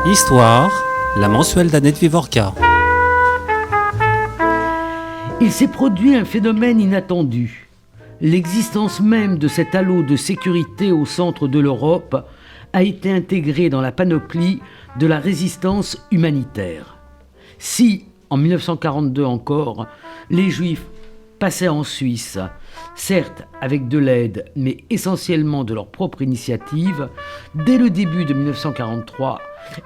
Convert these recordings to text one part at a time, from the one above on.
Histoire, la mensuelle d'Annette Vivorca. Il s'est produit un phénomène inattendu. L'existence même de cet halo de sécurité au centre de l'Europe a été intégrée dans la panoplie de la résistance humanitaire. Si, en 1942 encore, les Juifs passaient en Suisse, certes avec de l'aide, mais essentiellement de leur propre initiative, dès le début de 1943,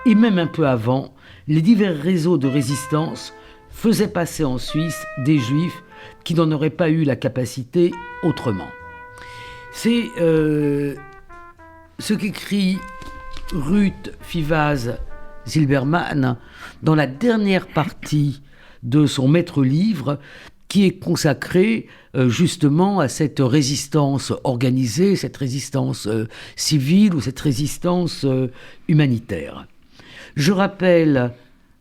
et même un peu avant, les divers réseaux de résistance faisaient passer en Suisse des Juifs qui n'en auraient pas eu la capacité autrement. C'est ce qu'écrit Ruth Fivaz-Zilberman dans la dernière partie de son maître-livre, qui est consacré justement à cette résistance organisée, cette résistance civile ou cette résistance humanitaire. Je rappelle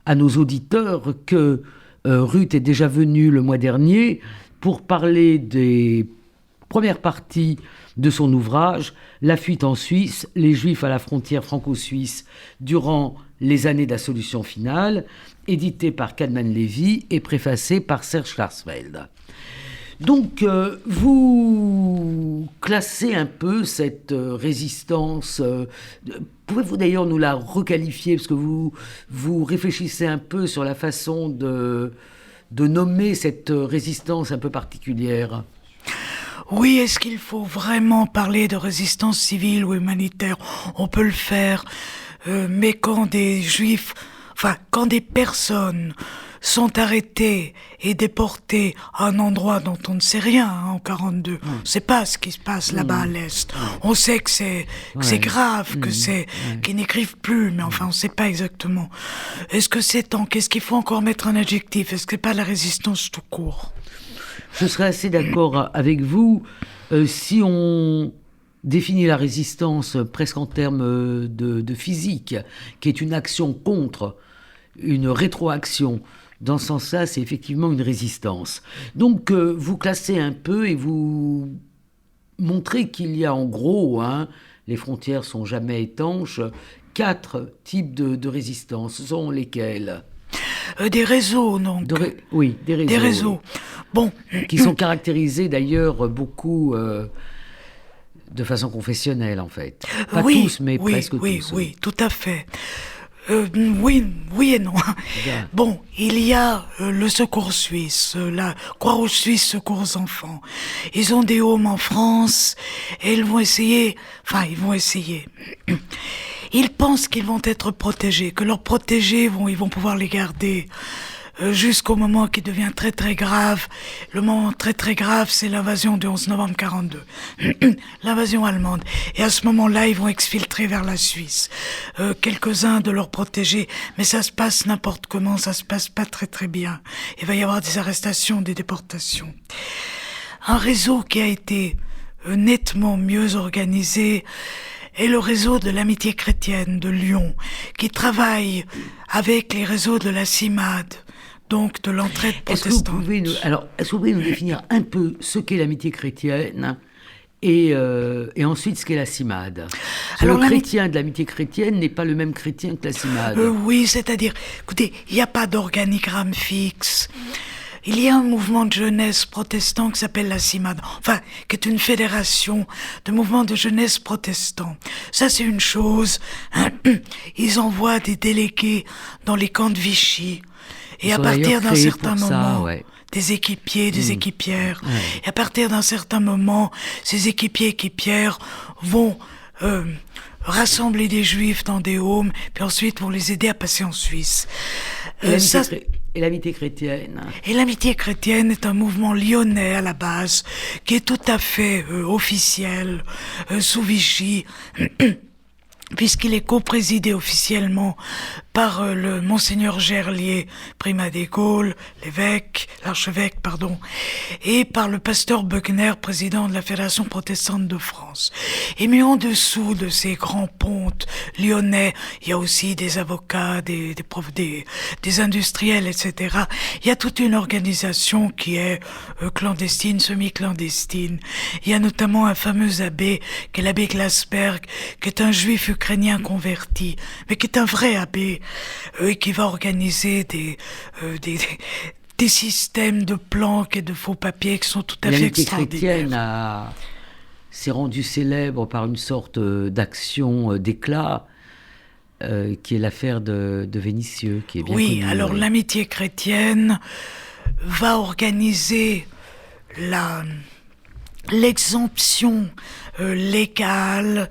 à nos auditeurs que Ruth est déjà venue le mois dernier pour parler des premières parties de son ouvrage « La fuite en Suisse, les Juifs à la frontière franco-suisse durant les années de la solution finale », édité par Kalman Levy et préfacé par Serge Klarsfeld. Donc, vous classez un peu cette résistance. Pouvez-vous d'ailleurs nous la requalifier, parce que vous réfléchissez un peu sur la façon de nommer cette résistance un peu particulière. Oui, est-ce qu'il faut vraiment parler de résistance civile ou humanitaire ? On peut le faire, mais quand des Juifs, quand des personnes sont arrêtées et déportées à un endroit dont on ne sait rien en 42. On ne sait pas ce qui se passe là-bas à l'Est. On sait que c'est grave, qu'ils n'écrivent plus, mais enfin on ne sait pas exactement. Est-ce que qu'est-ce qu'il faut encore mettre un adjectif ? Est-ce que c'est pas la résistance tout court ? Je serais assez d'accord avec vous si on définit la résistance presque en termes de physique, qui est une action contre, une rétroaction. Dans ce sens-là, c'est effectivement une résistance. Donc, vous classez un peu et vous montrez qu'il y a en gros, les frontières sont jamais étanches, 4 types de résistance. Ce sont lesquels ? Des réseaux, donc. Oui, des réseaux. Des réseaux. Oui. Bon. Qui sont caractérisés d'ailleurs beaucoup de façon confessionnelle, en fait. Pas tous, mais presque tous. Oui, tout à fait. Oui et non. Bien. Bon, il y a le Secours suisse, la Croix-Rouge suisse Secours aux enfants. Ils ont des homes en France et ils vont essayer. Ils pensent qu'ils vont être protégés, que leurs protégés ils vont pouvoir les garder jusqu'au moment qui devient très très grave. Le moment très très grave, c'est l'invasion du 11 novembre 42, l'invasion allemande. Et à ce moment-là, ils vont exfiltrer vers la Suisse quelques-uns de leurs protégés, mais ça se passe n'importe comment, ça se passe pas très très bien. Il va y avoir des arrestations, des déportations. Un réseau qui a été nettement mieux organisé est le réseau de l'amitié chrétienne de Lyon, qui travaille avec les réseaux de la CIMAD, donc de l'entraide protestante. Est-ce que vous pouvez nous définir un peu ce qu'est l'amitié chrétienne et ensuite ce qu'est la CIMAD ? Alors, le chrétien de l'amitié chrétienne n'est pas le même chrétien que la CIMAD. Oui, c'est-à-dire, écoutez, il n'y a pas d'organigramme fixe. Il y a un mouvement de jeunesse protestant qui s'appelle la CIMAD, qui est une fédération de mouvements de jeunesse protestants. Ça, c'est une chose. Ils envoient des délégués dans les camps de Vichy. Et à partir d'un certain moment, des équipiers, des équipières. Ouais. Et à partir d'un certain moment, ces équipiers-équipières vont rassembler des Juifs dans des homes, puis ensuite vont les aider à passer en Suisse. Et l'amitié chrétienne ? Et l'amitié chrétienne est un mouvement lyonnais à la base, qui est tout à fait officiel, sous Vichy. puisqu'il est coprésidé officiellement par le Monseigneur Gerlier, primat des Gaules, l'archevêque, et par le pasteur Buckner, président de la Fédération protestante de France. Et mais en dessous de ces grands pontes lyonnais, il y a aussi des avocats, des industriels, etc. Il y a toute une organisation qui est clandestine, semi-clandestine. Il y a notamment un fameux abbé, qui est l'abbé Glasberg, qui est un juif ukrainien converti, mais qui est un vrai abbé, et qui va organiser des systèmes de planques et de faux papiers qui sont tout à fait extraordinaires. L'amitié chrétienne s'est rendue célèbre par une sorte d'action d'éclat, qui est l'affaire de Vénissieux, qui est bien connue. Alors l'amitié chrétienne va organiser l'exemption légale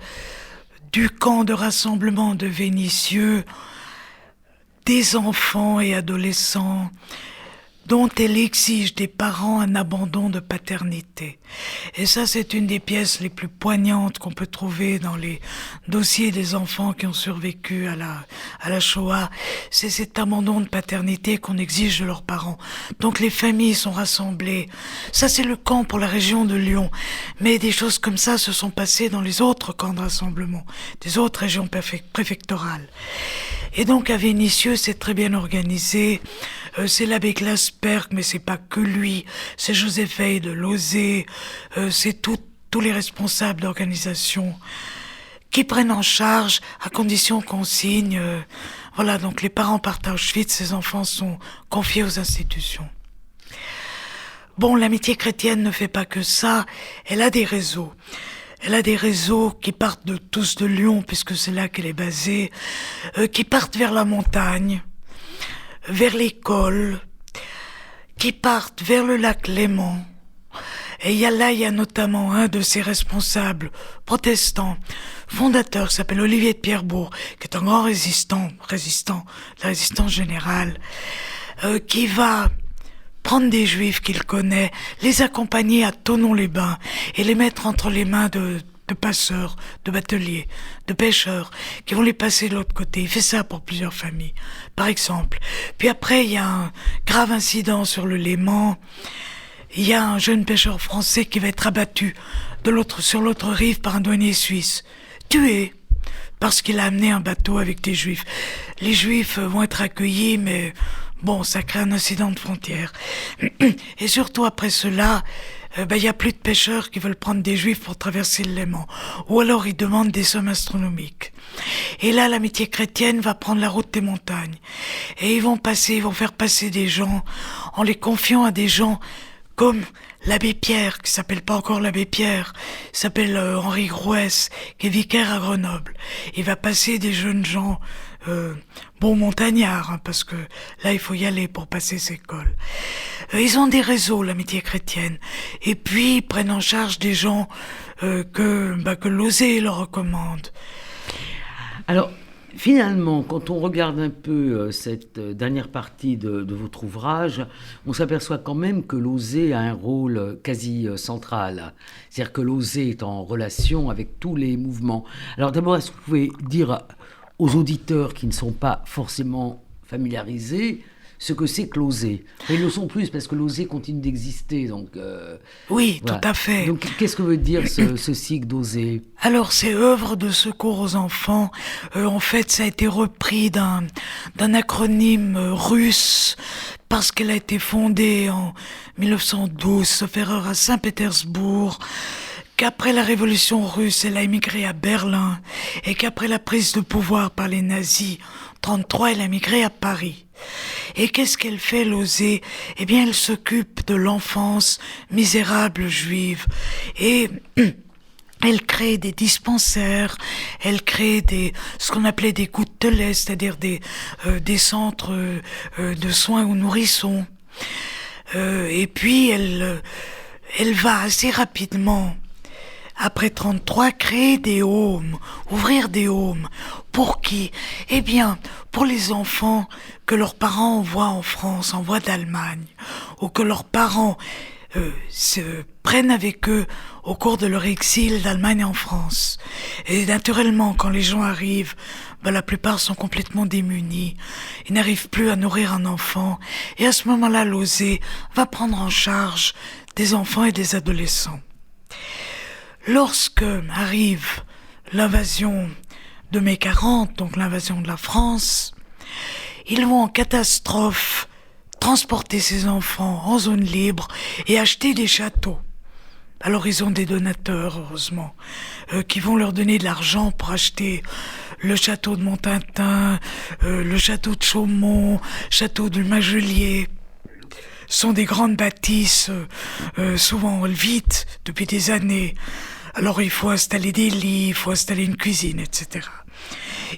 du camp de rassemblement de Vénissieux des enfants et adolescents dont elle exige des parents un abandon de paternité. Et ça, c'est une des pièces les plus poignantes qu'on peut trouver dans les dossiers des enfants qui ont survécu à la Shoah. C'est cet abandon de paternité qu'on exige de leurs parents. Donc les familles sont rassemblées. Ça, c'est le camp pour la région de Lyon. Mais des choses comme ça se sont passées dans les autres camps de rassemblement, des autres régions préfectorales. Et donc à Vénissieux, c'est très bien organisé. C'est l'abbé Glasberg, mais c'est pas que lui. C'est Joseph Veil de Lauzé. C'est tous les responsables d'organisation qui prennent en charge à condition qu'on signe. Voilà, donc les parents partent à Auschwitz, ces enfants sont confiés aux institutions. Bon, l'amitié chrétienne ne fait pas que ça. Elle a des réseaux. Elle a des réseaux qui partent tous de Lyon, puisque c'est là qu'elle est basée, qui partent vers la montagne, vers l'école, qui partent vers le lac Léman. Et il y a notamment un de ces responsables protestants, fondateur, qui s'appelle Olivier de Pierrebourg, qui est un grand résistant de la résistance générale, qui va prendre des juifs qu'il connaît, les accompagner à Thonon-les-Bains et les mettre entre les mains de passeurs, de bateliers, de pêcheurs, qui vont les passer de l'autre côté. Il fait ça pour plusieurs familles, par exemple. Puis après, il y a un grave incident sur le Léman. Il y a un jeune pêcheur français qui va être abattu sur l'autre rive par un douanier suisse, tué, parce qu'il a amené un bateau avec des juifs. Les juifs vont être accueillis, mais bon, ça crée un incident de frontière. Et surtout après cela, il y a plus de pêcheurs qui veulent prendre des juifs pour traverser le Léman. Ou alors ils demandent des sommes astronomiques. Et là, l'amitié chrétienne va prendre la route des montagnes. Et ils vont faire passer des gens en les confiant à des gens comme l'abbé Pierre, qui s'appelle pas encore l'abbé Pierre, s'appelle Henri Grouès, qui est vicaire à Grenoble. Il va passer des jeunes gens, montagnards, parce que là il faut y aller pour passer ces cols. Ils ont des réseaux, l'amitié chrétienne, et puis ils prennent en charge des gens que Lauzé leur recommande. Alors, finalement, quand on regarde un peu cette dernière partie de votre ouvrage, on s'aperçoit quand même que Lauzé a un rôle quasi central. C'est-à-dire que Lauzé est en relation avec tous les mouvements. Alors d'abord, est-ce que vous pouvez dire aux auditeurs qui ne sont pas forcément familiarisés ce que c'est que Lauzé? Ils le sont plus parce que Lauzé continue d'exister. Donc, oui, voilà. Tout à fait. Donc qu'est-ce que veut dire ce cycle d'Lauzé? Alors, c'est œuvre de secours aux enfants. En fait, ça a été repris d'un acronyme russe parce qu'elle a été fondée en 1912, sauf erreur, à Saint-Pétersbourg, qu'après la révolution russe, elle a émigré à Berlin et qu'après la prise de pouvoir par les nazis, en 1933, elle a émigré à Paris. Et qu'est-ce qu'elle fait, Lauzé? Eh bien, elle s'occupe de l'enfance misérable juive. Et elle crée des dispensaires, elle crée ce qu'on appelait des gouttes de lait, c'est-à-dire des centres de soins aux nourrissons. Et puis, elle va assez rapidement, après 1933, créer des homes, ouvrir des homes. Pour qui? Eh bien, pour les enfants que leurs parents envoient en France, envoient d'Allemagne, ou que leurs parents se prennent avec eux au cours de leur exil d'Allemagne en France. Et naturellement, quand les gens arrivent, la plupart sont complètement démunis. Ils n'arrivent plus à nourrir un enfant. Et à ce moment-là, l'OSE va prendre en charge des enfants et des adolescents. Lorsque arrive l'invasion de mai 40, donc l'invasion de la France, ils vont en catastrophe transporter ces enfants en zone libre et acheter des châteaux. Alors ils ont des donateurs, heureusement, qui vont leur donner de l'argent pour acheter le château de Montintin, le château de Chaumont, château du Magelier. Ce sont des grandes bâtisses, souvent vides depuis des années. Alors il faut installer des lits, il faut installer une cuisine, etc.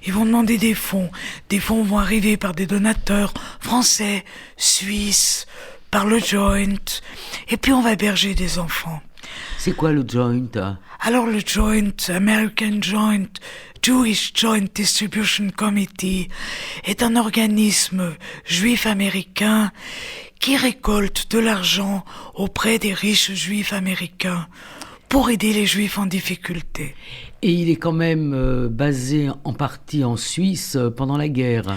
Ils vont demander des fonds. Des fonds vont arriver par des donateurs français, suisses, par le Joint. Et puis on va héberger des enfants. C'est quoi le Joint ? Alors le Joint, American Joint, Jewish Joint Distribution Committee, est un organisme juif américain qui récolte de l'argent auprès des riches juifs américains pour aider les juifs en difficulté. Et il est quand même basé en partie en Suisse pendant la guerre.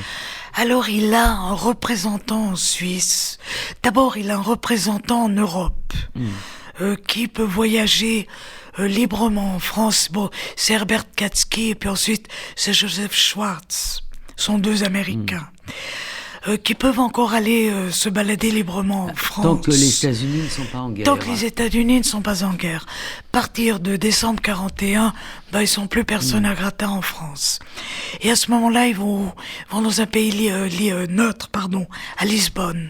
Alors il a un représentant en Suisse. D'abord, il a un représentant en Europe qui peut voyager librement en France. Bon, c'est Herbert Katzky et puis ensuite c'est Joseph Schwartz. Ce sont deux Américains. Qui peuvent encore aller se balader librement en France. Tant que les États-Unis ne sont pas en guerre. Tant que les États-Unis ne sont pas en guerre. À partir de décembre 41, ils sont plus personne à gratin en France. Et à ce moment-là, ils vont dans un pays neutre, à Lisbonne.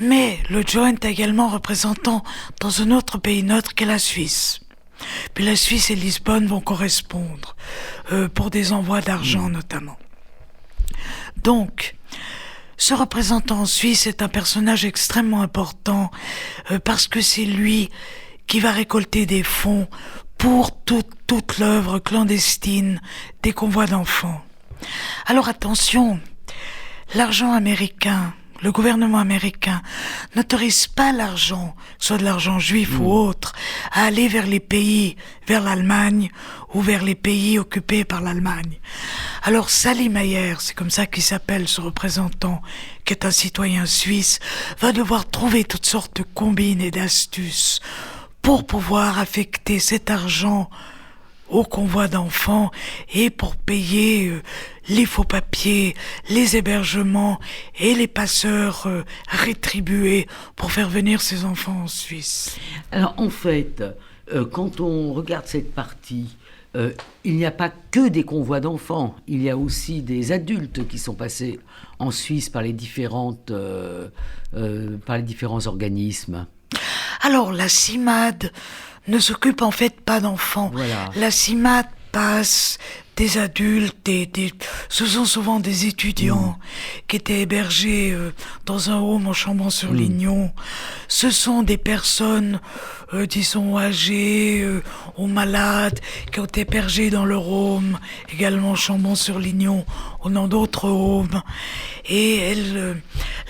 Mais le Joint a également représentant dans un autre pays neutre qu'est la Suisse. Puis la Suisse et Lisbonne vont correspondre pour des envois d'argent notamment. Donc, ce représentant en Suisse est un personnage extrêmement important parce que c'est lui qui va récolter des fonds pour toute l'œuvre clandestine des convois d'enfants. Alors attention, l'argent américain, le gouvernement américain n'autorise pas l'argent, soit de l'argent juif ou autre, à aller vers les pays, vers l'Allemagne ou vers les pays occupés par l'Allemagne. Alors Sally Mayer, c'est comme ça qu'il s'appelle ce représentant, qui est un citoyen suisse, va devoir trouver toutes sortes de combines et d'astuces pour pouvoir affecter cet argent au convoi d'enfants et pour payer les faux papiers, les hébergements et les passeurs rétribués pour faire venir ces enfants en Suisse. Alors en fait, quand on regarde cette partie, il n'y a pas que des convois d'enfants, il y a aussi des adultes qui sont passés en Suisse par les différents organismes. Alors la CIMAD ne s'occupe en fait pas d'enfants. Voilà. La CIMAD passe des adultes, ce sont souvent des étudiants qui étaient hébergés dans un home en Chambon-sur-Lignon. Ce sont des personnes, disons, âgées ou malades, qui ont été hébergées dans leur home, également Chambon-sur-Lignon, ou dans d'autres homes. Et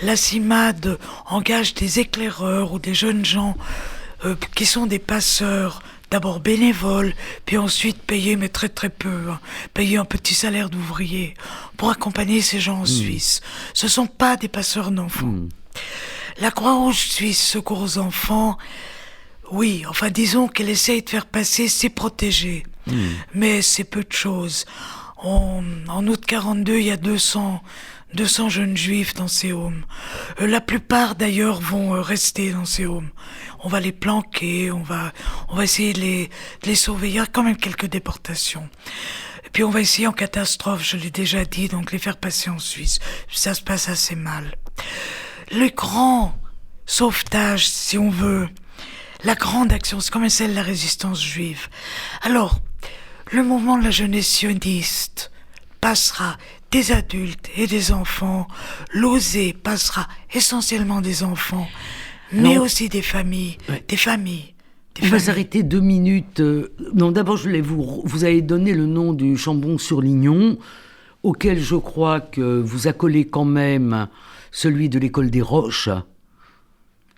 la CIMAD engage des éclaireurs ou des jeunes gens qui sont des passeurs, d'abord bénévoles, puis ensuite payés, mais très très peu, payés un petit salaire d'ouvrier, pour accompagner ces gens en Suisse. Ce ne sont pas des passeurs d'enfants. La Croix-Rouge suisse secours aux enfants, oui, enfin disons qu'elle essaye de faire passer ses protégés, mais c'est peu de choses. En août 42, il y a 200 jeunes juifs dans ces homes. La plupart d'ailleurs vont rester dans ces homes. On va les planquer, on va essayer de les sauver. Il y a quand même quelques déportations. Et puis on va essayer en catastrophe, je l'ai déjà dit, donc les faire passer en Suisse. Ça se passe assez mal. Le grand sauvetage, si on veut, la grande action, c'est comme celle de la résistance juive. Alors, le mouvement de la jeunesse sioniste passera des adultes et des enfants. L'OSE passera essentiellement des enfants, mais aussi des familles, des familles. On va s'arrêter 2 minutes. Non, d'abord, vous avez donné le nom du Chambon-sur-Lignon, auquel je crois que vous accolez quand même celui de l'école des Roches.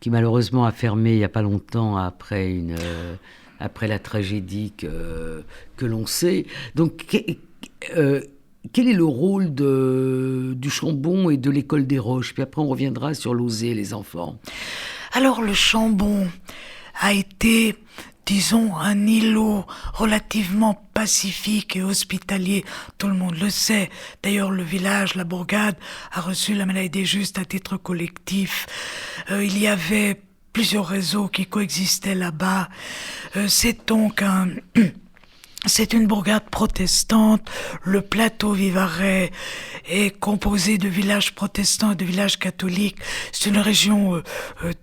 qui malheureusement a fermé il n'y a pas longtemps après la tragédie que l'on sait. Donc, quel est le rôle du Chambon et de l'école des Roches? Puis après, on reviendra sur Lauzé, les enfants. Alors, le Chambon a été, disons, un îlot relativement pacifique et hospitalier. Tout le monde le sait. D'ailleurs, le village, la bourgade, a reçu la médaille des Justes à titre collectif. Il y avait plusieurs réseaux qui coexistaient là-bas. C'est donc c'est une bourgade protestante. Le plateau Vivarais est composé de villages protestants et de villages catholiques. C'est une région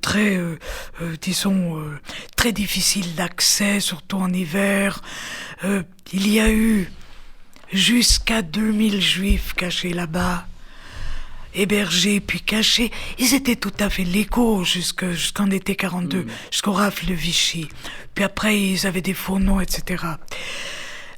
très, très difficile d'accès, surtout en hiver. Il y a eu jusqu'à 2000 juifs cachés là-bas, hébergés puis cachés. Ils étaient tout à fait légaux jusqu'en été 42, jusqu'au rafle de Vichy. Puis après, ils avaient des faux noms, etc.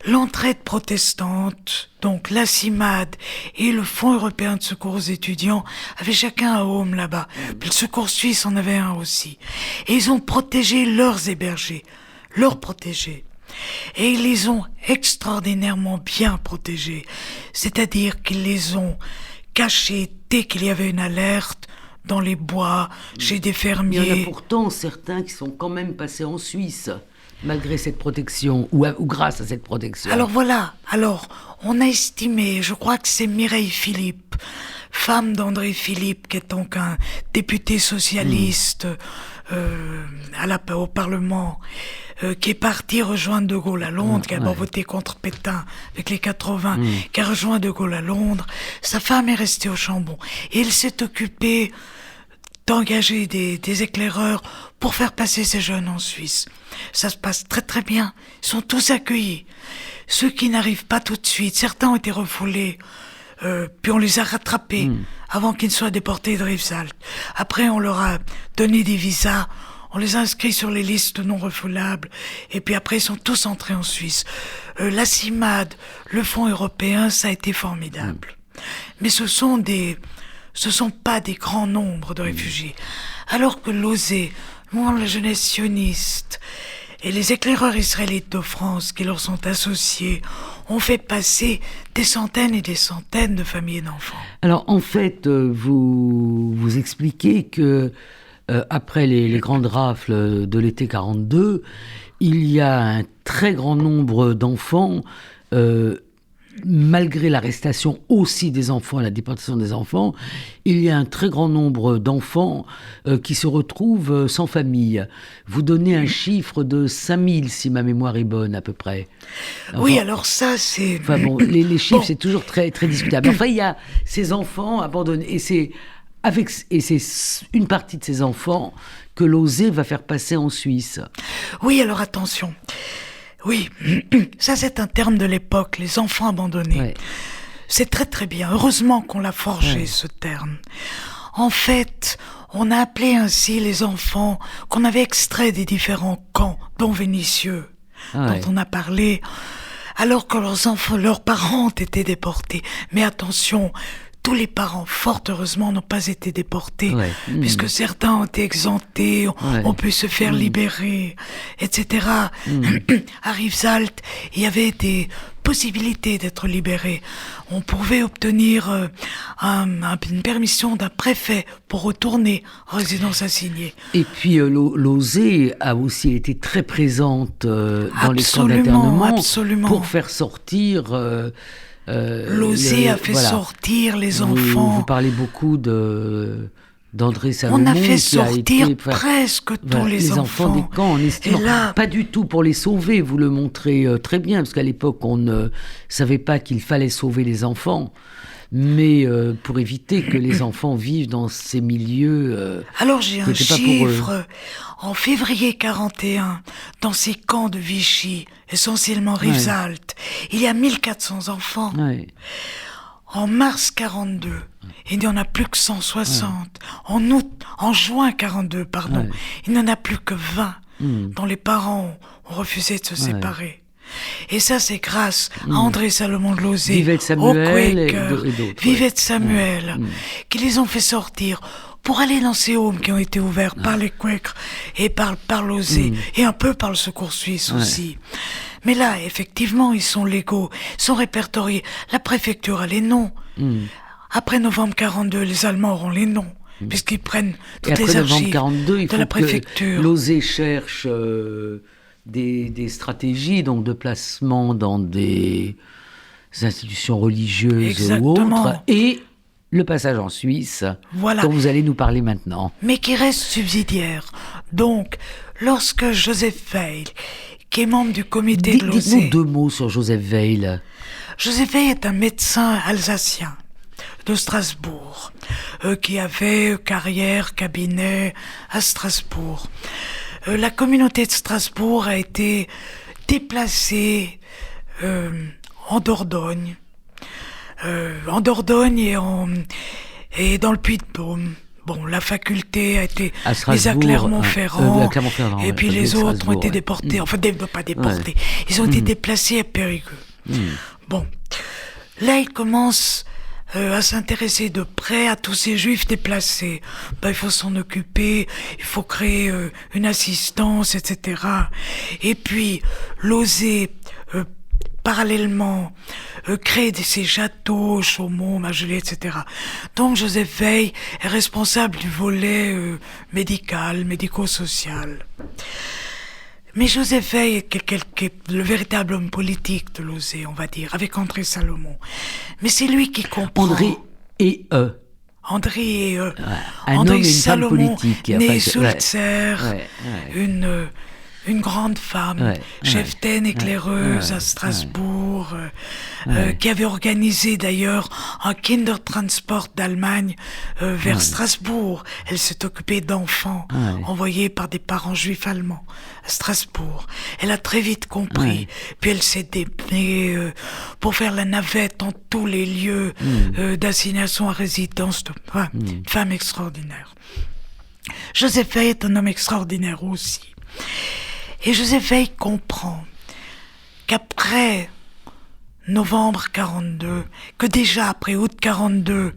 L'entraide protestante, donc la CIMAD et le Fonds européen de secours aux étudiants avaient chacun un home là-bas. Puis le Secours suisse en avait un aussi. Et ils ont protégé leurs hébergés, leurs protégés. Et ils les ont extraordinairement bien protégés. C'est-à-dire qu'ils les ont cachés dès qu'il y avait une alerte, dans les bois, chez des fermiers. Il y en a pourtant certains qui sont quand même passés en Suisse, malgré cette protection, ou grâce à cette protection. Alors voilà, on a estimé, je crois que c'est Mireille Philippe, femme d'André Philippe, qui est donc un député socialiste au Parlement, qui est parti rejoindre De Gaulle à Londres, qui a d'abord voté contre Pétain avec les 80, qui a rejoint De Gaulle à Londres. Sa femme est restée au Chambon. Et il s'est occupé d'engager des éclaireurs pour faire passer ces jeunes en Suisse. Ça se passe très très bien. Ils sont tous accueillis. Ceux qui n'arrivent pas tout de suite, certains ont été refoulés, puis on les a rattrapés avant qu'ils ne soient déportés de Rivesaltes. Après, on leur a donné des visas, on les a inscrits sur les listes non refoulables, et puis après, ils sont tous entrés en Suisse. La CIMAD, le Fonds européen, ça a été formidable. Mais ce sont pas des grands nombres de réfugiés. Alors que Lauzé, le mouvement de la jeunesse sioniste et les éclaireurs israélites de France qui leur sont associés ont fait passer des centaines et des centaines de familles et d'enfants. Alors en fait, vous expliquez que après les grandes rafles de l'été 42, il y a un très grand nombre d'enfants, malgré l'arrestation aussi des enfants, la déportation des enfants, il y a un très grand nombre d'enfants qui se retrouvent sans famille. Vous donnez un chiffre de 5000, si ma mémoire est bonne, à peu près. Enfin, oui, alors ça, c'est... Enfin bon, les chiffres, c'est toujours très, très discutable. Enfin, il y a ces enfants abandonnés, et c'est une partie de ces enfants que Lauzé va faire passer en Suisse. Oui, alors attention. Oui, ça c'est un terme de l'époque, les enfants abandonnés. Ouais. C'est très très bien, heureusement qu'on l'a forgé ce terme. En fait, on a appelé ainsi les enfants qu'on avait extraits des différents camps, dont Vénissieux, dont on a parlé, alors que leurs parents ont été déportés. Mais attention, tous les parents, fort heureusement, n'ont pas été déportés, puisque certains ont été exemptés, ont pu se faire libérer, etc. À Rivesaltes, il y avait des possibilités d'être libérés. On pouvait obtenir une permission d'un préfet pour retourner en résidence assignée. Et puis Lauzé a aussi été très présente dans les camps d'internement pour faire sortir... Lauzé a fait sortir les enfants. Vous parlez beaucoup d'André Salomon. On a fait sortir presque tous les enfants des camps, en estimant pas du tout pour les sauver. Vous le montrez très bien, parce qu'à l'époque, on ne savait pas qu'il fallait sauver les enfants, mais pour éviter que les enfants vivent dans ces milieux. Alors j'ai un chiffre. En février 41, dans ces camps de Vichy, essentiellement Rivesaltes, il y a 1400 enfants. En mars 42, il n'y en a plus que 160. En juin 42, il n'y en a plus que 20, dont les parents ont refusé de se séparer. Et ça, c'est grâce à André Salomon de Lauzet, Vivette Samuel au Quaker, et d'autres. Vivette Samuel, qui les ont fait sortir pour aller dans ces homes qui ont été ouverts par les Quakers et par Lauzet, et un peu par le Secours Suisse aussi. Mais là, effectivement, ils sont légaux, ils sont répertoriés. La préfecture a les noms. Après novembre 42, les Allemands auront les noms, puisqu'ils prennent toutes les archives 42, il de faut la préfecture. que Lauzet cherche des stratégies donc de placement dans des institutions religieuses Exactement. ou autres, et le passage en Suisse, Voilà. dont vous allez nous parler maintenant. Mais qui reste subsidiaire. Donc, lorsque Joseph Weil, qui est membre du comité de Lauzet... Dites-nous 2 mots sur Joseph Weil. Joseph Weil est un médecin alsacien de Strasbourg, qui avait carrière, cabinet à Strasbourg. La communauté de Strasbourg a été déplacée en Dordogne. En Dordogne et dans le Puy-de-Dôme. Bon, la faculté a été mise à Clermont-Ferrand, et puis les autres ont été déportés, enfin pas déportés, ils ont été déplacés à Périgueux. Bon, là il commence à s'intéresser de près à tous ces juifs déplacés. Il faut s'en occuper, il faut créer une assistance, etc. Et puis, Lauzet, parallèlement, crée ces châteaux, Chaumont, Magelé, etc. Donc, Joseph Weil est responsable du volet médical, médico-social. Mais Joseph Weil est le véritable homme politique de Lauzet, on va dire, avec André Salomon. Mais c'est lui qui comprend... André et André et un André homme et une Salomon, femme politique. né Sulzer, une grande femme, cheftaine éclaireuse à Strasbourg, qui avait organisé d'ailleurs un Kindertransport d'Allemagne vers Strasbourg. Elle s'est occupée d'enfants envoyés par des parents juifs allemands à Strasbourg. Elle a très vite compris, puis elle s'est démenée pour faire la navette en tous les lieux d'assignation à résidence de une femme extraordinaire. Joseph Weil est un homme extraordinaire aussi. Et Joseph Weil comprend qu'après novembre 42, que déjà après août 42,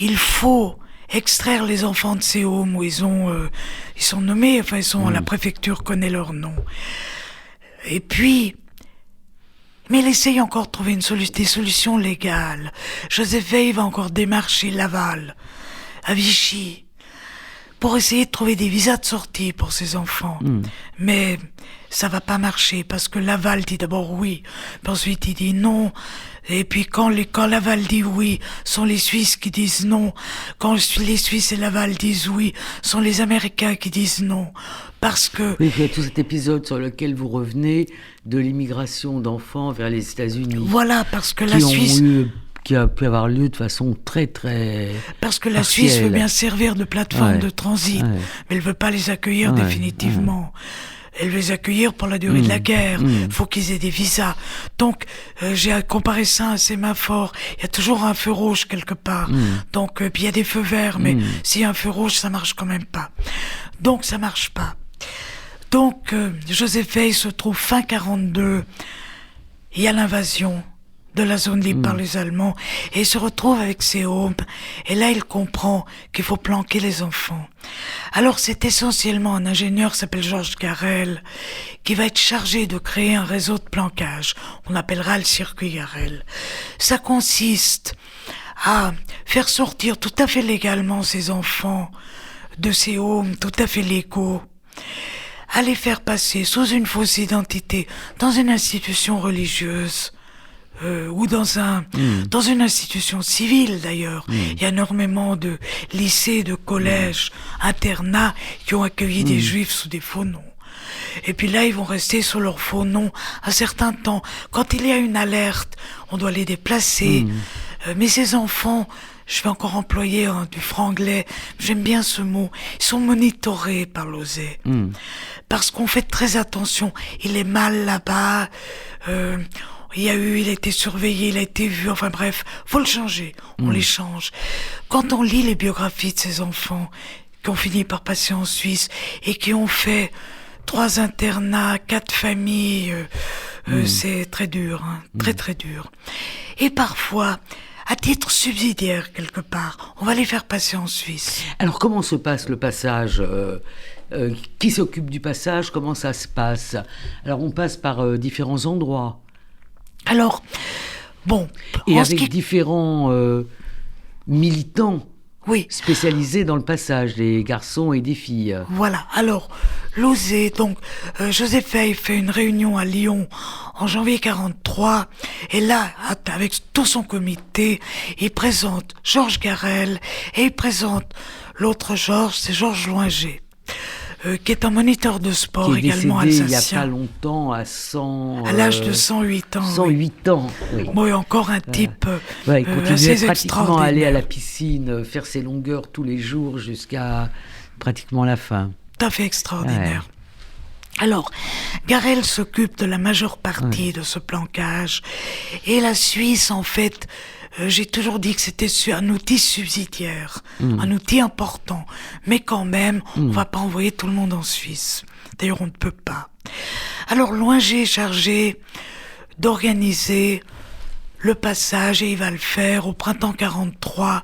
il faut extraire les enfants de ces homes où ils sont nommés, enfin la préfecture connaît leur nom. Et puis, mais il essaye encore de trouver des solutions légales. Joseph Weil va encore démarcher Laval, à Vichy, pour essayer de trouver des visas de sortie pour ses enfants. Mais ça va pas marcher, parce que Laval dit d'abord oui, puis ensuite il dit non, et puis quand Laval dit oui, sont les Suisses qui disent non, quand les Suisses et Laval disent oui, sont les Américains qui disent non, parce que... Oui, il y a tout cet épisode sur lequel vous revenez, de l'immigration d'enfants vers les États-Unis. Voilà, parce que la Suisse... qui a pu avoir lieu de façon très, très Parce que la partielle. Suisse veut bien servir de plateforme de transit, mais elle veut pas les accueillir définitivement. Elle veut les accueillir pour la durée de la guerre. Faut qu'ils aient des visas. Donc, j'ai comparé ça à un sémaphore. Il y a toujours un feu rouge quelque part. Donc, puis il y a des feux verts, mais s'il y a un feu rouge, ça marche quand même pas. Donc, ça marche pas. Donc, Joseph Weil se trouve fin 42. Il y a l'invasion de la zone libre par les Allemands, et il se retrouve avec ses hommes, et là il comprend qu'il faut planquer les enfants. Alors c'est essentiellement un ingénieur qui s'appelle Georges Garel, qui va être chargé de créer un réseau de planquage, on appellera le circuit Garel. Ça consiste à faire sortir tout à fait légalement ces enfants de ces homes tout à fait légaux, à les faire passer sous une fausse identité dans une institution religieuse, ou dans une institution civile d'ailleurs. Il y a énormément de lycées, de collèges, internats qui ont accueilli des juifs sous des faux noms. Et puis là, ils vont rester sous leurs faux noms un certain temps. Quand il y a une alerte, on doit les déplacer. Mais ces enfants, je vais encore employer du franglais, j'aime bien ce mot, ils sont monitorés par Lauzet. Parce qu'on fait très attention. Il est mal là-bas, il a été surveillé, il a été vu, enfin bref, faut le changer, on les change. Quand on lit les biographies de ces enfants qui ont fini par passer en Suisse et qui ont fait 3 internats, 4 familles, C'est très dur, hein, très très dur. Et parfois, à titre subsidiaire quelque part, on va les faire passer en Suisse. Alors comment se passe le passage qui s'occupe du passage? Comment ça se passe? Alors on passe par différents endroits. Alors, bon, Et en ce avec qui... différents militants Oui, spécialisés dans le passage, des garçons et des filles. voilà. Alors, l'OSE, donc, Joseph Hey fait une réunion à Lyon en janvier 43, et là, avec tout son comité, il présente Georges Garel, et il présente l'autre Georges, c'est Georges Loinger, qui est un moniteur de sport Qui est également décédé il n'y a alsacien. pas longtemps à 100... À l'âge de 108 ans. 108 ans, oui. Bon, et encore un type Ouais, il continuait assez pratiquement à aller à extraordinaire. la piscine, faire ses longueurs tous les jours jusqu'à pratiquement la fin. Tout à fait extraordinaire. Alors, Garel s'occupe de la majeure partie de ce planquage. Et la Suisse, en fait, j'ai toujours dit que c'était un outil subsidiaire, un outil important. Mais quand même, on va pas envoyer tout le monde en Suisse. D'ailleurs, on ne peut pas. Alors, Loinger est chargé d'organiser le passage, et il va le faire au printemps 43.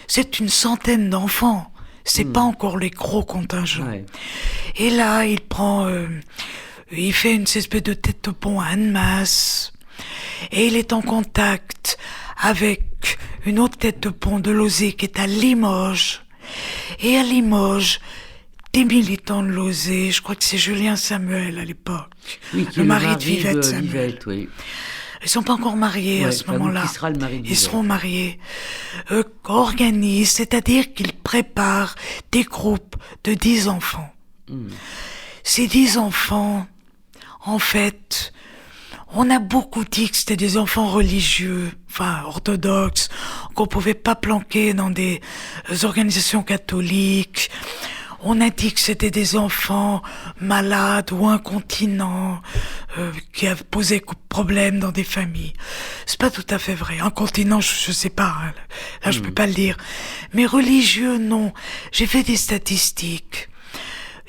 C'est une centaine d'enfants. C'est pas encore les gros contingents. Ouais. Et là, il fait une espèce de tête de pont à Annemasse. Et il est en contact avec une autre tête de pont de l'OSE qui est à Limoges. Et à Limoges, des militants de l'OSE, je crois que c'est Julien Samuel à l'époque, Oui, qui le est mari de Vivette Samuel. Vivette, oui. Ils sont pas encore mariés à Ouais, ce enfin, moment-là. qui sera le mari de Ils Vivette. seront mariés. Organisent, c'est-à-dire qu'ils préparent des groupes de 10 enfants. Ces 10 enfants, en fait, on a beaucoup dit que c'était des enfants religieux, enfin orthodoxes, qu'on pouvait pas planquer dans des organisations catholiques. On a dit que c'était des enfants malades ou incontinents, qui avaient posé problème dans des familles. C'est pas tout à fait vrai. Incontinent, je sais pas. Hein. Là, je peux pas le dire. Mais religieux, non. J'ai fait des statistiques.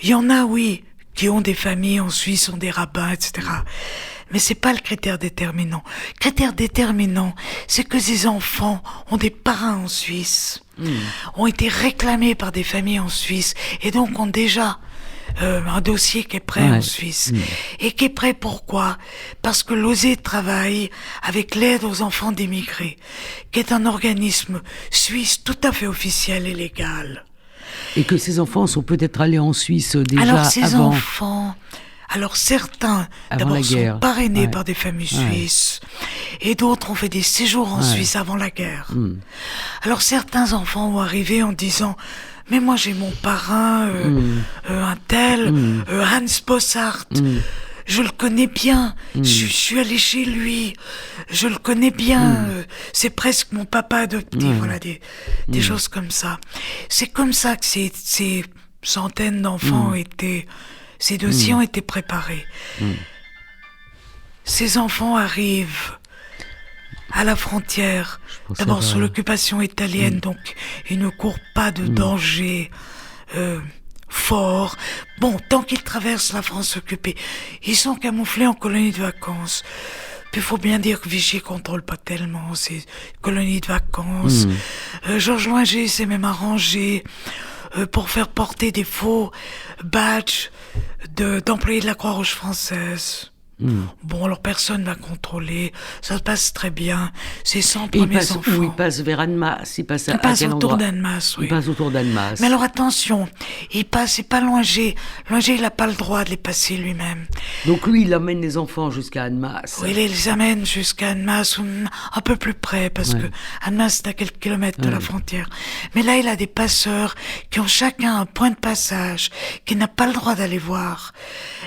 Il y en a, oui, qui ont des familles en Suisse, ont des rabbins, etc. Mais c'est pas le critère déterminant. Le critère déterminant, c'est que ces enfants ont des parrains en Suisse, ont été réclamés par des familles en Suisse, et donc ont déjà un dossier qui est prêt en Suisse. Et qui est prêt pourquoi? Parce que l'OSE travaille avec l'aide aux enfants d'émigrés, qui est un organisme suisse tout à fait officiel et légal. Et que ces enfants sont peut-être allés en Suisse déjà Alors ces avant. enfants, alors certains Avant la d'abord sont guerre. parrainés Ouais. par des familles suisses, et d'autres ont fait des séjours en Suisse avant la guerre. Alors certains enfants vont arriver en disant: mais moi j'ai mon parrain, un tel, Hans Bossart. Je le connais bien, je suis allé chez lui, je le connais bien, c'est presque mon papa adopté, voilà, des choses comme ça. C'est comme ça que ces centaines d'enfants ces dossiers ont été préparés. Ces enfants arrivent à la frontière, pense d'abord que ça sous va. l'occupation italienne, donc ils ne courent pas de danger fort. Bon, tant qu'ils traversent la France occupée, ils sont camouflés en colonies de vacances. Puis il faut bien dire que Vichy contrôle pas tellement ces colonies de vacances. Georges Loinger s'est même arrangé pour faire porter des faux badges d'employés de la Croix-Rouge française. Bon, alors personne n'a contrôlé, ça se passe très bien. Ces 100 Et il premiers passe enfants. où? Il passe vers Annemasse. Il passe à Il passe quel autour endroit? d'Annemasse, oui. Il passe autour d'Annemasse. Mais alors attention, c'est pas Loinger. Loinger, il n'a pas le droit de les passer lui-même. Donc lui, il emmène les enfants jusqu'à Annemasse. Oui, il les amène jusqu'à Annemasse, ou un peu plus près, parce que Annemasse, c'est à quelques kilomètres de la frontière. Mais là, il a des passeurs qui ont chacun un point de passage, qu'il n'a pas le droit d'aller voir.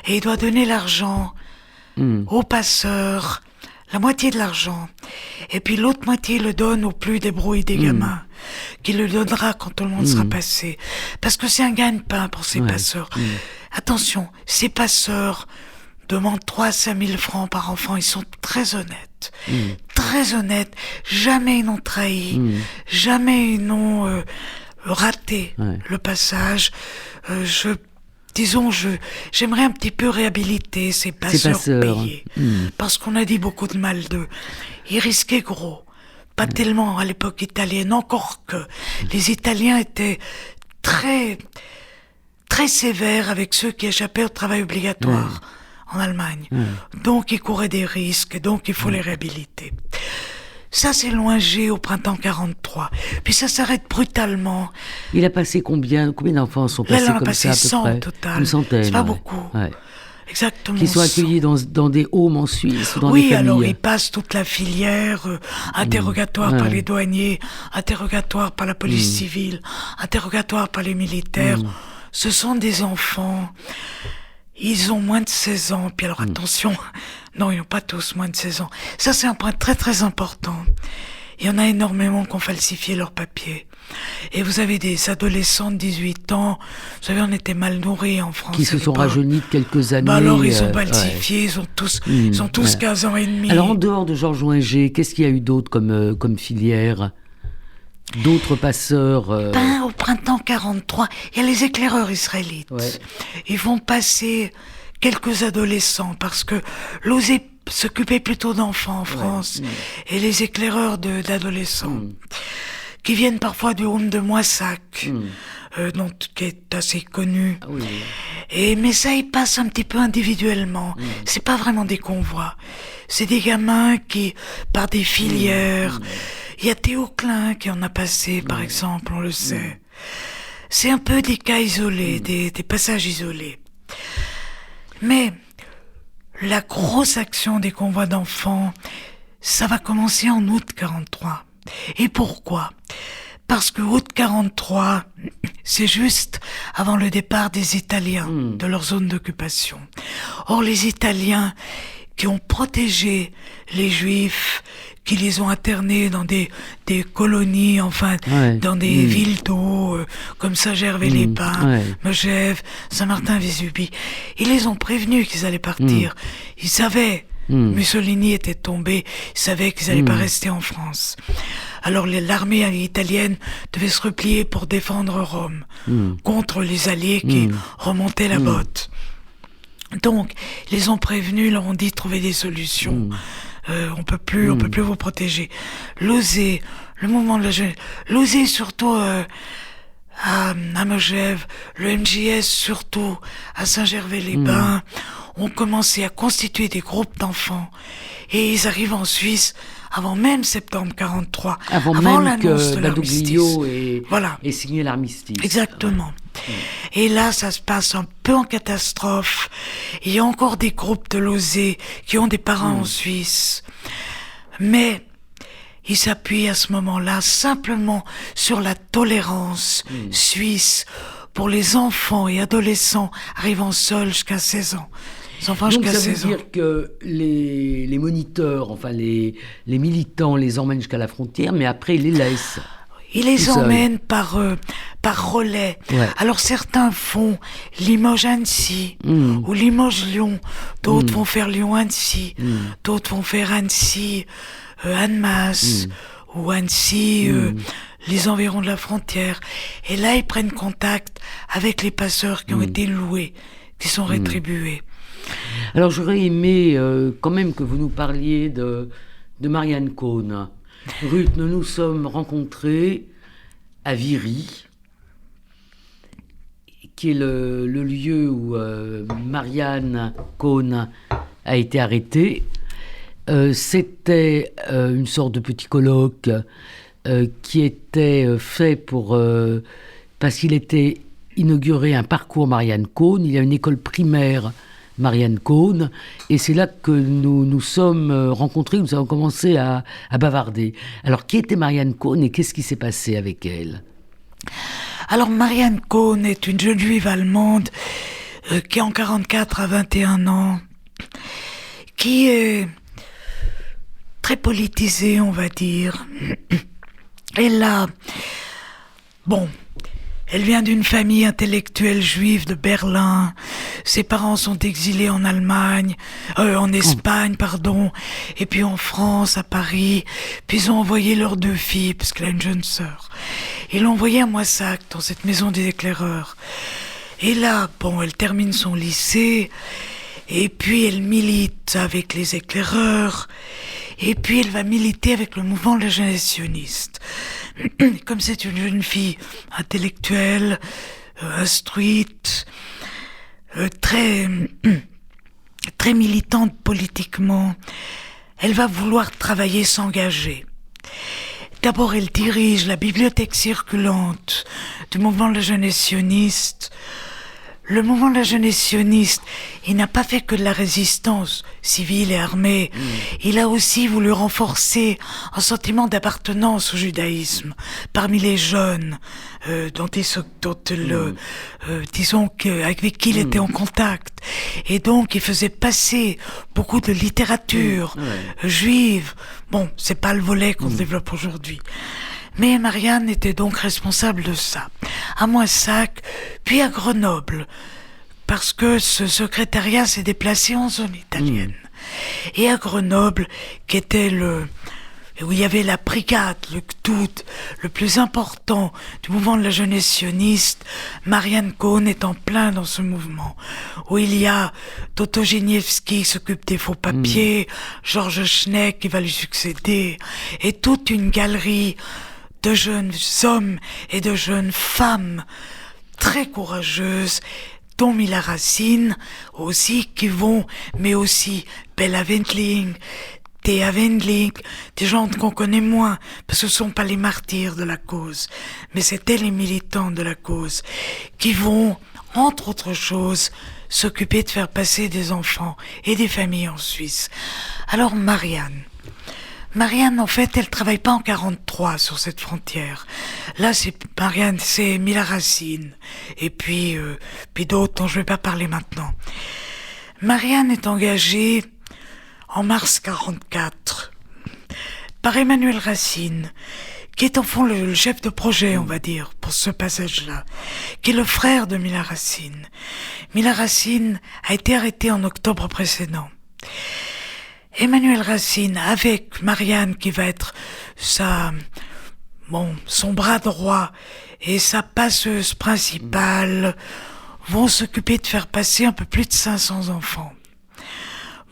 Et il doit donner l'argent aux passeurs, la moitié de l'argent. Et puis l'autre moitié, il le donne au plus débrouillé des gamins, qui le donnera quand tout le monde sera passé. Parce que c'est un gagne-pain pour ces passeurs. Attention, ces passeurs demandent 3 à 5 000 francs par enfant. Ils sont très honnêtes. Très honnêtes. Jamais ils n'ont trahi. Jamais ils n'ont raté le passage. disons, j'aimerais un petit peu réhabiliter ces passeurs payés. Parce qu'on a dit beaucoup de mal d'eux. Ils risquaient gros. Pas tellement à l'époque italienne, encore que les Italiens étaient très, très sévères avec ceux qui échappaient au travail obligatoire en Allemagne. Donc ils couraient des risques, donc il faut les réhabiliter. Ça s'est loingé au printemps 43. Puis ça s'arrête brutalement. Il a passé combien d'enfants sont passés Là, comme ça, à peu 100 près au total. Une centaine. C'est pas beaucoup. Ouais. Exactement. Qui sont accueillis dans des homes en Suisse ou dans des Oui, familles. alors ils passent toute la filière, interrogatoire par les douaniers, interrogatoire par la police civile, interrogatoire par les militaires. Ce sont des enfants, ils ont moins de 16 ans, puis alors attention, non, ils n'ont pas tous moins de 16 ans. Ça, c'est un point très très important. Il y en a énormément qui ont falsifié leurs papiers. Et vous avez des adolescents de 18 ans, vous savez, on était mal nourris en France. Qui se sont rajeunis de quelques années. Alors, ils ont falsifié, ils ont tous 15 ans et demi. Alors, en dehors de Georges Winger, qu'est-ce qu'il y a eu d'autre comme filière? D'autres passeurs Au printemps 43, il y a les éclaireurs israélites. Ils vont passer quelques adolescents, parce que l'OSE s'occupait plutôt d'enfants en France, et les éclaireurs d'adolescents. Qui viennent parfois du home de Moissac, qui est assez connu. Mais ça, ils passent un petit peu individuellement. C'est pas vraiment des convois. C'est des gamins qui, par des filières... Il y a Théo Klein qui en a passé, par exemple, on le sait. C'est un peu des cas isolés, des passages isolés. Mais la grosse action des convois d'enfants, ça va commencer en août 43. Et pourquoi ? Parce que août 43, c'est juste avant le départ des Italiens de leur zone d'occupation. Or, les Italiens qui ont protégé les Juifs, qui les ont internés dans des colonies, enfin, dans des villes d'eau, comme Saint-Gervais-les-Bains, Megève, Saint-Martin-Vésubie, ils les ont prévenus qu'ils allaient partir. Ils savaient. Mussolini était tombé, ils savaient qu'ils n'allaient pas rester en France. Alors l'armée italienne devait se replier pour défendre Rome contre les Alliés qui remontaient la botte. Donc, ils les ont prévenus, leur ont dit de trouver des solutions. On peut plus vous protéger. L'OSE, le mouvement de la jeunesse, l'OSE surtout à Megève, le MJS surtout à Saint-Gervais-les-Bains, ont commencé à constituer des groupes d'enfants. Et ils arrivent en Suisse avant même septembre 43. Avant même que Badoglio ait signé l'armistice. Exactement. Et là, ça se passe un peu en catastrophe. Il y a encore des groupes de l'OSE qui ont des parents en Suisse. Mais ils s'appuient à ce moment-là simplement sur la tolérance suisse pour les enfants et adolescents arrivant seuls jusqu'à 16 ans. Donc ça veut dire que les moniteurs, enfin les militants les emmènent jusqu'à la frontière, mais après ils les laissent. Ils les emmènent par relais. Alors certains font Limoges-Annecy ou Limoges-Lyon, d'autres vont faire Lyon-Annecy, d'autres vont faire Annecy-Annemasse ou Annecy, les environs de la frontière. Et là, ils prennent contact avec les passeurs qui ont été loués, qui sont rétribués. Alors j'aurais aimé quand même que vous nous parliez de Marianne Cohn. Ruth, nous nous sommes rencontrés à Viry, qui est le lieu où Marianne Cohn a été arrêtée. C'était une sorte de petit colloque qui était fait parce qu'il était inauguré un parcours Marianne Cohn. Il y a une école primaire Marianne Cohn, et c'est là que nous nous sommes rencontrés, nous avons commencé à bavarder. Alors, qui était Marianne Cohn et qu'est-ce qui s'est passé avec elle ? Alors, Marianne Cohn est une jeune juive allemande qui, en 44 a 21 ans, qui est très politisée, on va dire. Elle vient d'une famille intellectuelle juive de Berlin. Ses parents sont exilés en Espagne, et puis en France, à Paris. Puis ils ont envoyé leurs 2 filles, parce qu'elle a une jeune sœur. Ils l'ont envoyée à Moissac, dans cette maison des éclaireurs. Et là, bon, elle termine son lycée, et puis elle milite avec les éclaireurs, et puis elle va militer avec le mouvement de la jeunesse sioniste. Comme c'est une jeune fille intellectuelle, instruite, très militante politiquement, elle va vouloir travailler, s'engager. D'abord, elle dirige la bibliothèque circulante du mouvement de la jeunesse sioniste. Le mouvement de la jeunesse sioniste, il n'a pas fait que de la résistance civile et armée. Il a aussi voulu renforcer un sentiment d'appartenance au judaïsme parmi les jeunes, disons avec qui il était en contact. Et donc, il faisait passer beaucoup de littérature juive. Bon, c'est pas le volet qu'on développe aujourd'hui. Mais Marianne était donc responsable de ça. À Moissac, puis à Grenoble, parce que ce secrétariat s'est déplacé en zone italienne. Et à Grenoble, qui était où il y avait la brigade, le CTUT, le plus important du mouvement de la jeunesse sioniste, Marianne Cohn est en plein dans ce mouvement, où il y a Toto Giniewski qui s'occupe des faux papiers, Georges Schneck qui va lui succéder, et toute une galerie de jeunes hommes et de jeunes femmes très courageuses, dont Mila Racine aussi, qui vont, mais aussi Bella Wendling, Thea Wendling, des gens qu'on connaît moins, parce que ce sont pas les martyrs de la cause, mais c'était les militants de la cause, qui vont, entre autres choses, s'occuper de faire passer des enfants et des familles en Suisse. Alors Marianne, en fait, elle travaille pas en 43 sur cette frontière. Là, c'est Mila Racine. Et puis d'autres dont je vais pas parler maintenant. Marianne est engagée en mars 44 par Emmanuel Racine, qui est en fond le chef de projet, on va dire, pour ce passage-là, qui est le frère de Mila Racine. Mila Racine a été arrêtée en octobre précédent. Emmanuel Racine, avec Marianne qui va être son bras droit et sa passeuse principale, vont s'occuper de faire passer un peu plus de 500 enfants.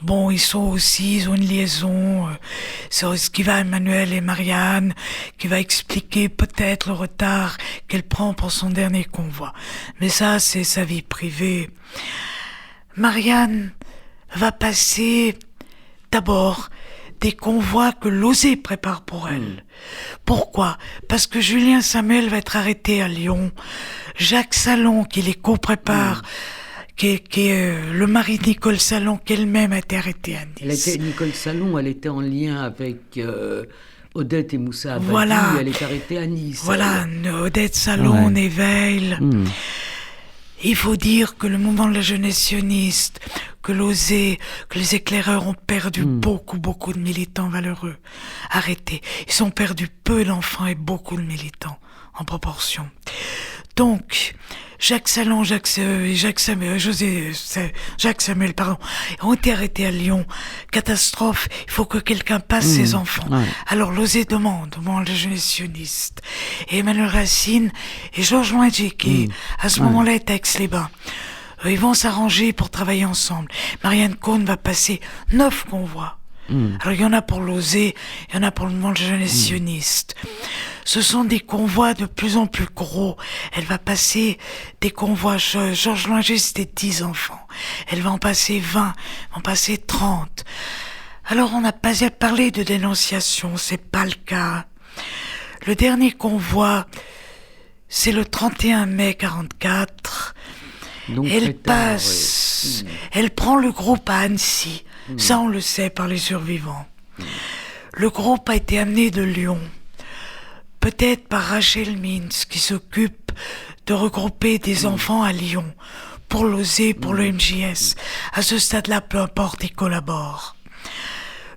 Bon, ils ont une liaison, c'est ce qui va Emmanuel et Marianne, qui va expliquer peut-être le retard qu'elle prend pour son dernier convoi. Mais ça, c'est sa vie privée. Marianne va passer d'abord des convois que l'OSE prépare pour elle. Pourquoi ? Parce que Julien Samuel va être arrêté à Lyon. Jacques Salon, qui les co-prépare, qui est le mari de Nicole Salon, qu'elle-même a été arrêtée à Nice. Nicole Salon, elle était en lien avec Odette et Moussa Abadi, voilà. Elle est arrêtée à Nice. Voilà, Odette Salon, Néveil. Il faut dire que le mouvement de la jeunesse sioniste, que l'OSE, que les éclaireurs ont perdu beaucoup de militants valeureux, arrêtés. Ils ont perdu peu d'enfants et beaucoup de militants, en proportion. Donc, Jacques Samuel, ont été arrêtés à Lyon. Catastrophe, il faut que quelqu'un passe ses enfants. Alors l'OSE demande au moment de la jeunesse sioniste. Et Emmanuel Racine et Georges Loinger, qui à ce moment-là est à Aix-les-Bains. Ils vont s'arranger pour travailler ensemble. Marianne Cohn va passer 9 convois. Alors il y en a pour l'OSE, il y en a pour le mouvement de la jeunesse sioniste. Ce sont des convois de plus en plus gros. Elle va passer des convois, Georges Loinger c'était 10 enfants. Elle va en passer 20, en passer 30. Alors on n'a pas parlé de dénonciation, c'est pas le cas. Le dernier convoi, c'est le 31 mai 44. Donc elle passe, elle prend le groupe à Annecy. Ça, on le sait par les survivants. Le groupe a été amené de Lyon, peut-être par Rachel Mintz, qui s'occupe de regrouper des enfants à Lyon, pour l'OSE, pour le MJS. À ce stade-là, peu importe, ils collaborent.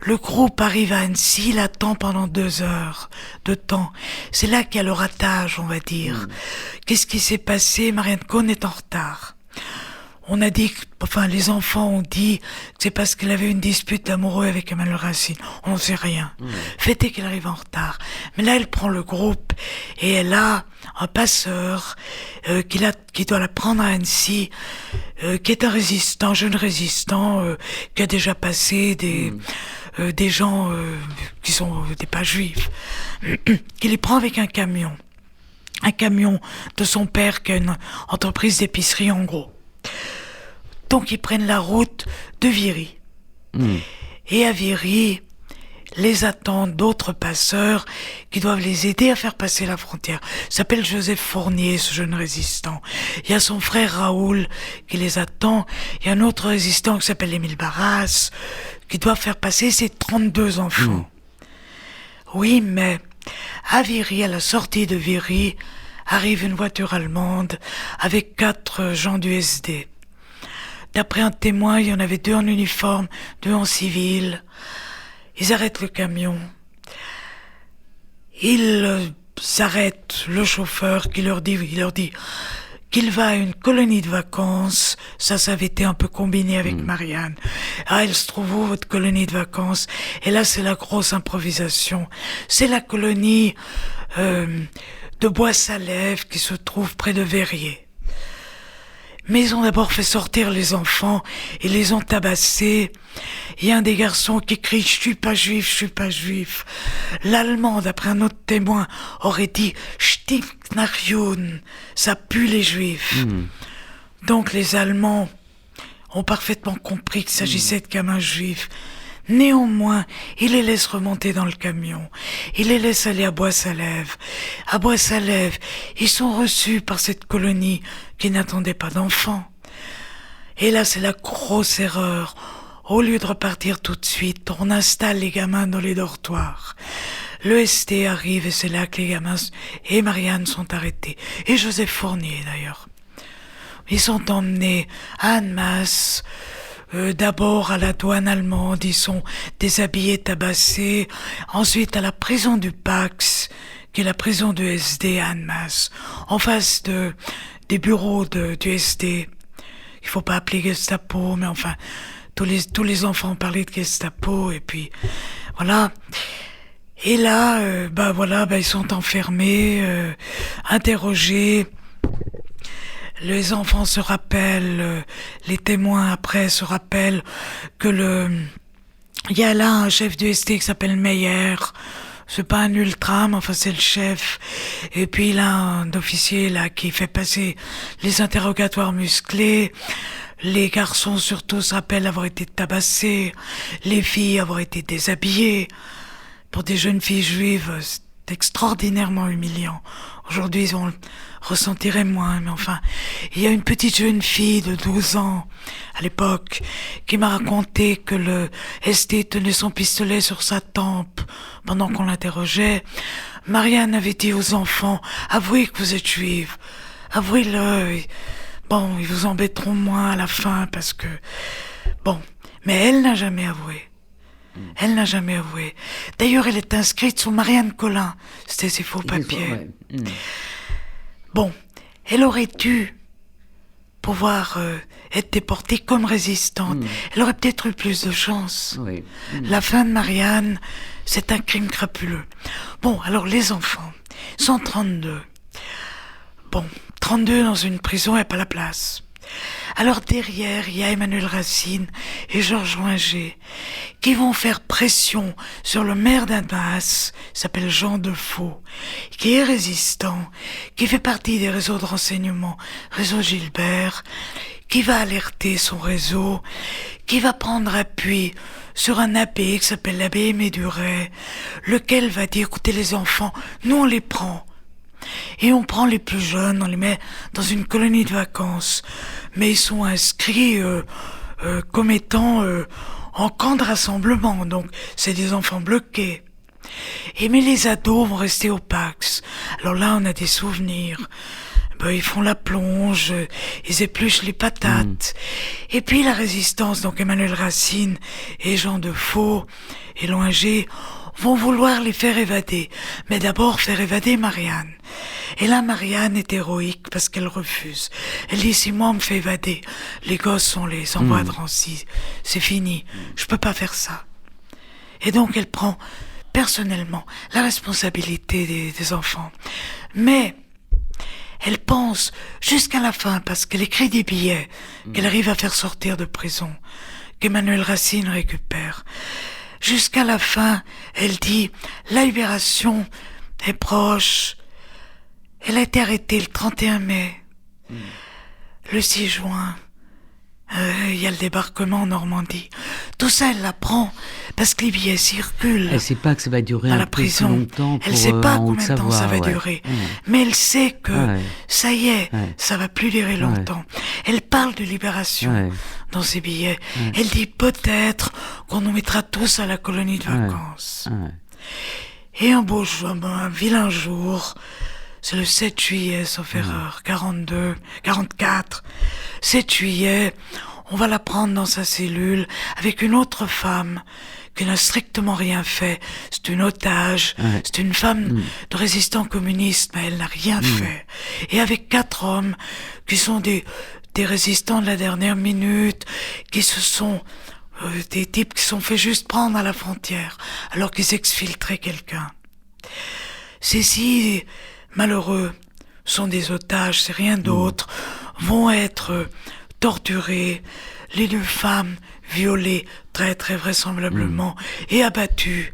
Le groupe arrive à Annecy, il attend pendant 2 heures de temps. C'est là qu'il y a le ratage, on va dire. Qu'est-ce qui s'est passé ? Marianne Cohn est en retard. On a dit, les enfants ont dit que c'est parce qu'elle avait une dispute amoureux avec Emmanuel Racine. On n'en sait rien. Fait est qu'elle arrive en retard. Mais là, elle prend le groupe et elle a un passeur qui doit la prendre à Annecy, qui est un résistant, jeune résistant, qui a déjà passé des gens qui sont des pas juifs, qui les prend avec un camion de son père qui a une entreprise d'épicerie en gros. Donc ils prennent la route de Viry. Et à Viry, les attendent d'autres passeurs qui doivent les aider à faire passer la frontière. Il s'appelle Joseph Fournier, ce jeune résistant. Il y a son frère Raoul qui les attend. Il y a un autre résistant qui s'appelle Émile Barras qui doit faire passer ses 32 enfants. Oui, mais à Viry, à la sortie de Viry, arrive une voiture allemande avec 4 gens du SD. D'après un témoin, il y en avait 2 en uniforme, 2 en civil. Ils arrêtent le camion. Ils arrêtent le chauffeur il leur dit qu'il va à une colonie de vacances. Ça avait été un peu combiné avec Marianne. Ah, il se trouve où, votre colonie de vacances? Et là, c'est la grosse improvisation. C'est la colonie de Bois-Salève qui se trouve près de Verrières. Mais ils ont d'abord fait sortir les enfants et les ont tabassés. Il y a un des garçons qui crie « Je suis pas juif, je suis pas juif ». L'Allemand, d'après un autre témoin, aurait dit « Stinkt nach Juden », ça pue les juifs. Donc les Allemands ont parfaitement compris qu'il s'agissait de gamins juifs. Néanmoins, il les laisse remonter dans le camion. Il les laisse aller à Bois-Salève. À Bois-Salève, ils sont reçus par cette colonie qui n'attendait pas d'enfants. Et là, c'est la grosse erreur. Au lieu de repartir tout de suite, on installe les gamins dans les dortoirs. Le ST arrive et c'est là que les gamins et Marianne sont arrêtés. Et Joseph Fournier, d'ailleurs. Ils sont emmenés à Annemasse. D'abord à la douane allemande, ils sont déshabillés, tabassés. Ensuite à la prison du Pax, qui est la prison du SD à Annemasse, en face des bureaux du SD. Il faut pas appeler Gestapo, mais enfin, tous les enfants parlaient de Gestapo, et puis, voilà. Et là, ils sont enfermés, interrogés. Les enfants se rappellent, les témoins après se rappellent que il y a là un chef du ST qui s'appelle Meyer. C'est pas un ultra, mais enfin c'est le chef. Et puis il a un officier là qui fait passer les interrogatoires musclés. Les garçons surtout se rappellent avoir été tabassés, les filles avoir été déshabillées. Pour des jeunes filles juives, c'est extraordinairement humiliant. Aujourd'hui, on le ressentirait moins, mais enfin, il y a une petite jeune fille de 12 ans, à l'époque, qui m'a raconté que le ST tenait son pistolet sur sa tempe pendant qu'on l'interrogeait. Marianne avait dit aux enfants, avouez que vous êtes juive, avouez-le. Bon, ils vous embêteront moins à la fin parce que, bon, mais elle n'a jamais avoué. Elle n'a jamais avoué. D'ailleurs, elle est inscrite sous Marianne Collin. C'était ses faux papiers. Bon, elle aurait dû pouvoir être déportée comme résistante. Elle aurait peut-être eu plus de chance. La fin de Marianne, c'est un crime crapuleux. Bon, alors les enfants, 132. Bon, 32 dans une prison, il n'y a pas la place. Alors derrière, il y a Emmanuel Racine et Georges Loinger qui vont faire pression sur le maire d'Annemasse, il s'appelle Jean Defoe, qui est résistant, qui fait partie des réseaux de renseignement, réseau Gilbert, qui va alerter son réseau, qui va prendre appui sur un abbé qui s'appelle l'abbé Aimé Duret, lequel va dire, écoutez les enfants, nous on les prend. Et on prend les plus jeunes, on les met dans une colonie de vacances. Mais ils sont inscrits comme étant en camp de rassemblement, donc c'est des enfants bloqués. Mais les ados vont rester au Pax. Alors là, on a des souvenirs. Ils font la plonge, ils épluchent les patates. Et puis la résistance, donc Emmanuel Racine et Jean Defoe et Loinger vont vouloir les faire évader. Mais d'abord faire évader Marianne. Et là, Marianne est héroïque parce qu'elle refuse. Elle dit, si moi on me fait évader, les gosses, on les envoie à Drancy. C'est fini. Je peux pas faire ça. Et donc, elle prend personnellement la responsabilité des enfants. Mais elle pense jusqu'à la fin, parce qu'elle écrit des billets qu'elle arrive à faire sortir de prison, qu'Emmanuel Racine récupère. Jusqu'à la fin, elle dit, la libération est proche. Elle a été arrêtée le 31 mai. Le 6 juin, il y a le débarquement en Normandie. Tout ça, elle l'apprend parce que les billets circulent. Elle sait pas que ça va durer à un la peu prison. plus longtemps pour Elle sait pas en combien de temps ça va savoir, durer. Mais elle sait que ça y est, ça va plus durer longtemps. Elle parle de libération dans ses billets. Elle dit peut-être qu'on nous mettra tous à la colonie de vacances. Et un beau jour, un vilain jour, c'est le 7 juillet, sauf erreur, 44, 7 juillet, on va la prendre dans sa cellule avec une autre femme qui n'a strictement rien fait. C'est une otage, c'est une femme de résistant communiste, mais elle n'a rien fait. Et avec 4 hommes qui sont des résistants de la dernière minute, qui se sont... des types qui se sont fait juste prendre à la frontière, alors qu'ils exfiltraient quelqu'un. Ces six malheureux sont des otages, c'est rien d'autre, vont être torturés, les 2 femmes violées très très vraisemblablement et abattues.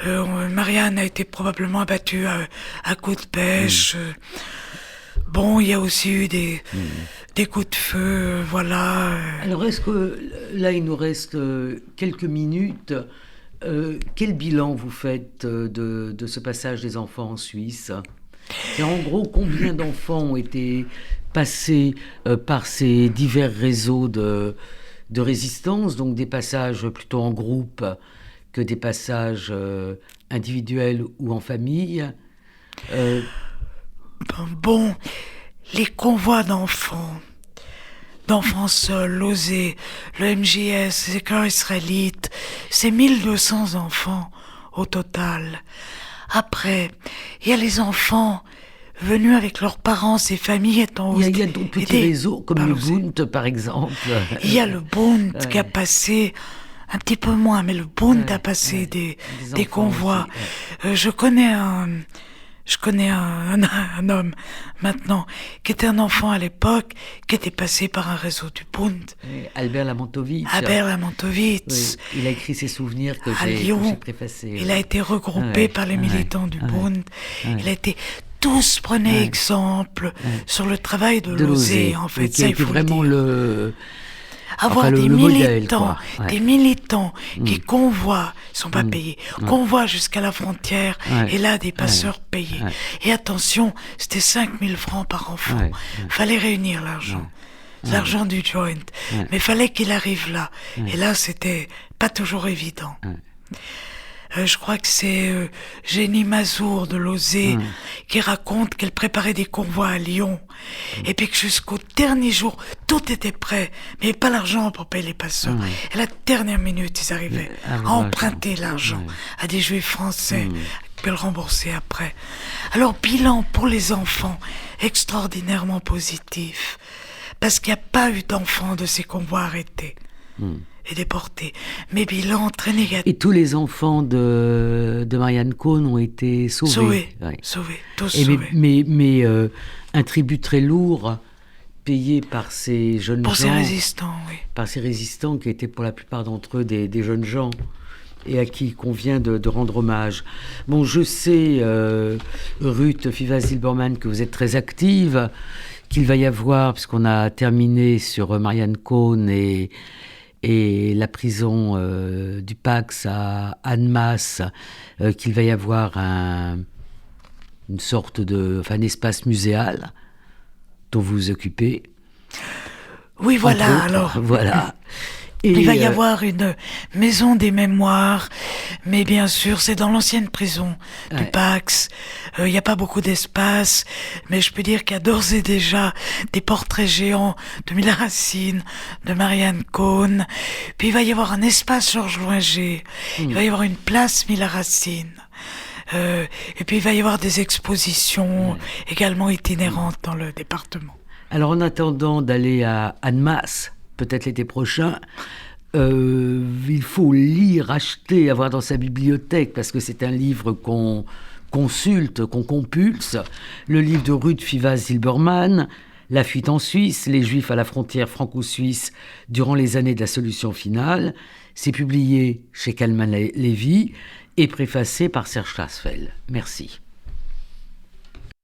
Marianne a été probablement abattue à coups de pêche. Bon, il y a aussi eu des coups de feu, voilà. Alors, est-ce que là, il nous reste quelques minutes. Quel bilan vous faites de ce passage des enfants en Suisse ? Et en gros, combien d'enfants ont été passés par ces divers réseaux de résistance, donc des passages plutôt en groupe que des passages individuels ou en famille ? Bon, les convois d'enfants seuls, l'OSE, le MJS, les cœurs israélites, c'est 1200 enfants au total. Après, il y a les enfants venus avec leurs parents, ces familles étant... Il y a d'autres petits réseaux, comme le Bund, par exemple. Il y a le Bund qui a passé... Un petit peu moins, mais le Bund a passé des convois. Aussi, je connais un homme maintenant qui était un enfant à l'époque qui était passé par un réseau du Bund. Albert Lamontovitch. Oui, il a écrit ses souvenirs que j'ai préfacés. Il a été regroupé par les militants du Bund. Il a été... Tous prenaient exemple sur le travail de l'OSE, en fait. Ça, il faut vraiment avoir des militants, des militants qui convoient, ils sont pas payés, convoient jusqu'à la frontière, et là, des passeurs payés. Et attention, c'était 5 000 francs par enfant. Fallait réunir l'argent. L'argent du joint. Mais fallait qu'il arrive là. Et là, c'était pas toujours évident. Je crois que c'est Jenny Mazour de l'OSE qui raconte qu'elle préparait des convois à Lyon et puis que jusqu'au dernier jour, tout était prêt, mais pas l'argent pour payer les passeurs. Et à la dernière minute, ils arrivaient à emprunter l'argent à des juifs français puis le rembourser après. Alors, bilan pour les enfants extraordinairement positif parce qu'il n'y a pas eu d'enfants de ces convois arrêtés. Et déportés, mais bilan très négatif. Et tous les enfants de Marianne Cohn ont été sauvés. Tous sauvés. Mais un tribut très lourd payé par ces jeunes gens. Pour ces résistants, oui. Par ces résistants qui étaient pour la plupart d'entre eux des jeunes gens et à qui il convient de rendre hommage. Bon, je sais, Ruth Fivas-Zilberman, que vous êtes très active, qu'il va y avoir, puisqu'on a terminé sur Marianne Cohn et la prison du Pax à Annemasse, qu'il va y avoir un espace muséal dont vous vous occupez. Oui, voilà, alors. Voilà. Et il va y avoir une maison des mémoires, mais bien sûr, c'est dans l'ancienne prison du Pax. Il n'y a pas beaucoup d'espace, mais je peux dire qu'il y a d'ores et déjà des portraits géants de Mila Racine, de Marianne Cohn. Puis il va y avoir un espace Georges Loinger. Il va y avoir une place Mila Racine. Et puis il va y avoir des expositions également itinérantes dans le département. Alors en attendant d'aller à Annemasse, peut-être l'été prochain, il faut lire, acheter, avoir dans sa bibliothèque, parce que c'est un livre qu'on consulte, qu'on compulse, le livre de Ruth Fivaz-Zilberman, La fuite en Suisse, les Juifs à la frontière franco-suisse durant les années de la solution finale. C'est publié chez Kalman Levy et préfacé par Serge Strassfeld. Merci.